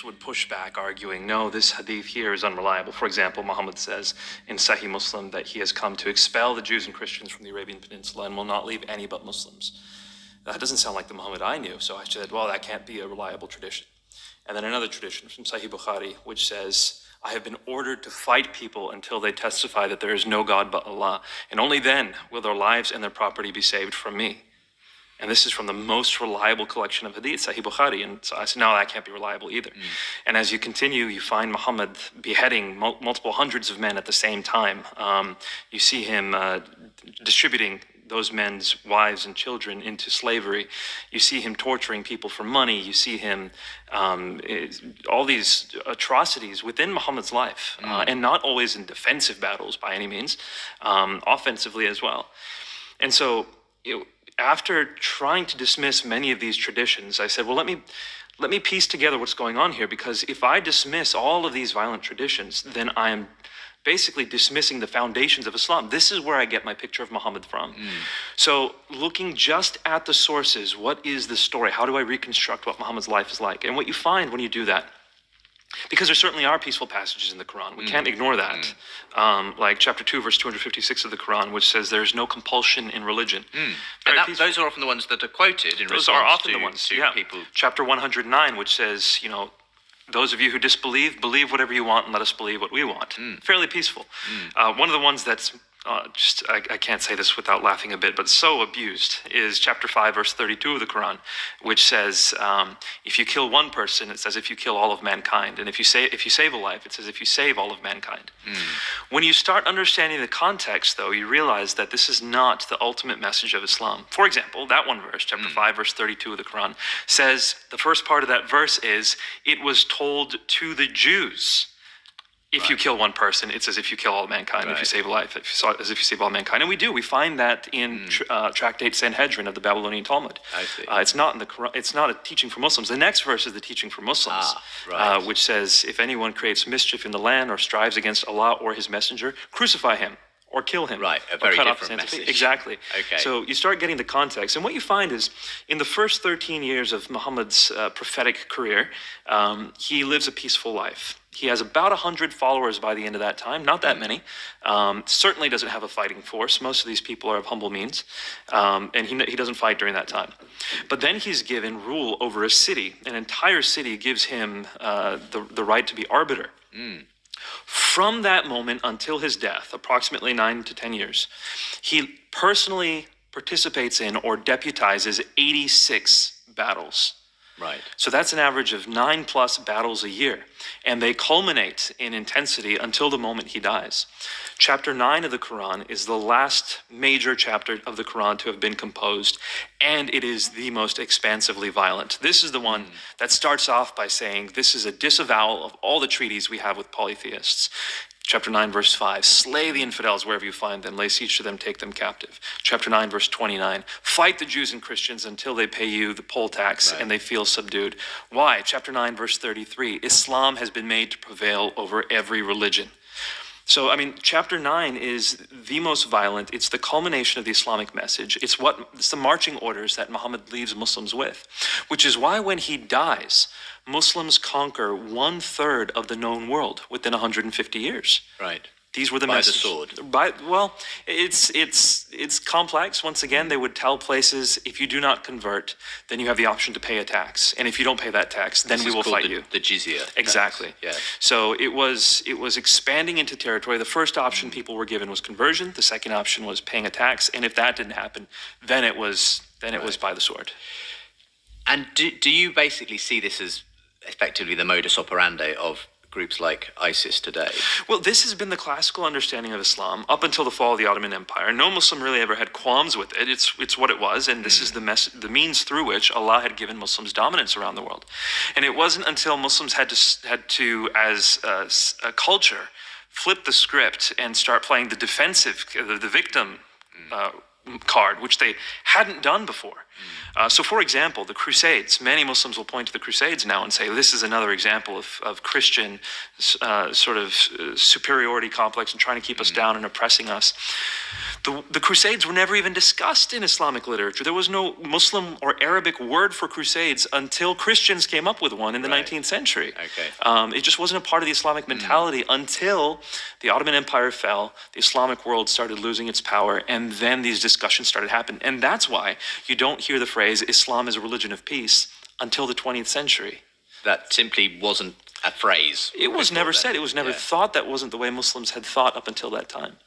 would push back, arguing, no, this hadith here is unreliable. For example, Muhammad says in Sahih Muslim that he has come to expel the Jews and Christians from the Arabian Peninsula and will not leave any but Muslims. That doesn't sound like the Muhammad I knew, so I said, well, that can't be a reliable tradition. And then another tradition from Sahih Bukhari, which says, I have been ordered to fight people until they testify that there is no God but Allah, and only then will their lives and their property be saved from me. And this is from the most reliable collection of hadith, Sahih Bukhari. And so I said, no, that can't be reliable either. And as you continue, you find Muhammad beheading multiple hundreds of men at the same time. You see him distributing those men's wives and children into slavery. You see him torturing people for money. You see him, all these atrocities within Muhammad's life, and not always in defensive battles by any means, offensively as well. And so, after trying to dismiss many of these traditions, I said, well, let me piece together what's going on here, because if I dismiss all of these violent traditions, then I am basically dismissing the foundations of Islam. This is where I get my picture of Muhammad from. So looking just at the sources, what is the story? How do I reconstruct what Muhammad's life is like? And what you find when you do that, because there certainly are peaceful passages in the Quran. We can't ignore that. Like chapter 2, verse 256 of the Quran, which says there is no compulsion in religion. And those are often the ones that are quoted in those response are often to, the ones, to people. Chapter 109, which says, those of you who disbelieve, believe whatever you want and let us believe what we want. Fairly peaceful. One of the ones that's I can't say this without laughing a bit, but so abused, is chapter 5, verse 32 of the Quran, which says, if you kill one person, it says if you kill all of mankind. And if you save a life, it says if you save all of mankind. When you start understanding the context, though, you realize that this is not the ultimate message of Islam. For example, that one verse, chapter 5, verse 32 of the Quran, says, the first part of that verse is, it was told to the Jews. If you kill one person, it says if you kill all mankind, if you save a life, as if you save all mankind. And we do. We find that in Tractate Sanhedrin of the Babylonian Talmud. I see. It's not in the Quran, it's not a teaching for Muslims. The next verse is the teaching for Muslims, which says, if anyone creates mischief in the land or strives against Allah or his messenger, crucify him or kill him. Right, a very different message. Exactly. Okay. So you start getting the context. And what you find is, in the first 13 years of Muhammad's prophetic career, he lives a peaceful life. He has about 100 followers by the end of that time, not that many. Certainly doesn't have a fighting force. Most of these people are of humble means, and he doesn't fight during that time. But then he's given rule over a city. An entire city gives him the right to be arbiter. From that moment until his death, approximately 9 to 10 years, he personally participates in or deputizes 86 battles. Right. So that's an average of 9+ battles a year. And they culminate in intensity until the moment he dies. Chapter 9 of the Quran is the last major chapter of the Quran to have been composed, and it is the most expansively violent. This is the one that starts off by saying, this is a disavowal of all the treaties we have with polytheists. Chapter 9, verse 5, slay the infidels wherever you find them, lay siege to them, take them captive. Chapter 9, verse 29, fight the Jews and Christians until they pay you the poll tax and they feel subdued. Why? Chapter 9, verse 33, Islam has been made to prevail over every religion. So, I mean, chapter 9 is the most violent. It's the culmination of the Islamic message. It's the marching orders that Muhammad leaves Muslims with, which is why when he dies, Muslims conquer 1/3 of the known world within 150 years. Right. These were the By messages. the sword. Well, it's complex. Once again, they would tell places, if you do not convert, then you have the option to pay a tax, and if you don't pay that tax, then we will fight you. The jizya. Exactly. Yeah. So it was expanding into territory. The first option people were given was conversion. The second option was paying a tax, and if that didn't happen, then it was by the sword. And do you basically see this as effectively the modus operandi of groups like ISIS today? Well, this has been the classical understanding of Islam up until the fall of the Ottoman Empire. No Muslim really ever had qualms with it. It's what it was, and this is the means through which Allah had given Muslims dominance around the world. And it wasn't until Muslims had to as a culture, flip the script and start playing the defensive, the victim card, which they hadn't done before. So, for example, the Crusades. Many Muslims will point to the Crusades now and say, this is another example of Christian sort of superiority complex and trying to keep us down and oppressing us. The Crusades were never even discussed in Islamic literature. There was no Muslim or Arabic word for Crusades until Christians came up with one in the 19th century. Okay. It just wasn't a part of the Islamic mentality until the Ottoman Empire fell, the Islamic world started losing its power, and then these discussions started happening. And that's why you don't hear the phrase Islam is a religion of peace until the 20th century. That simply wasn't a phrase. It was never then. said. It was never thought. That wasn't the way Muslims had thought up until that time.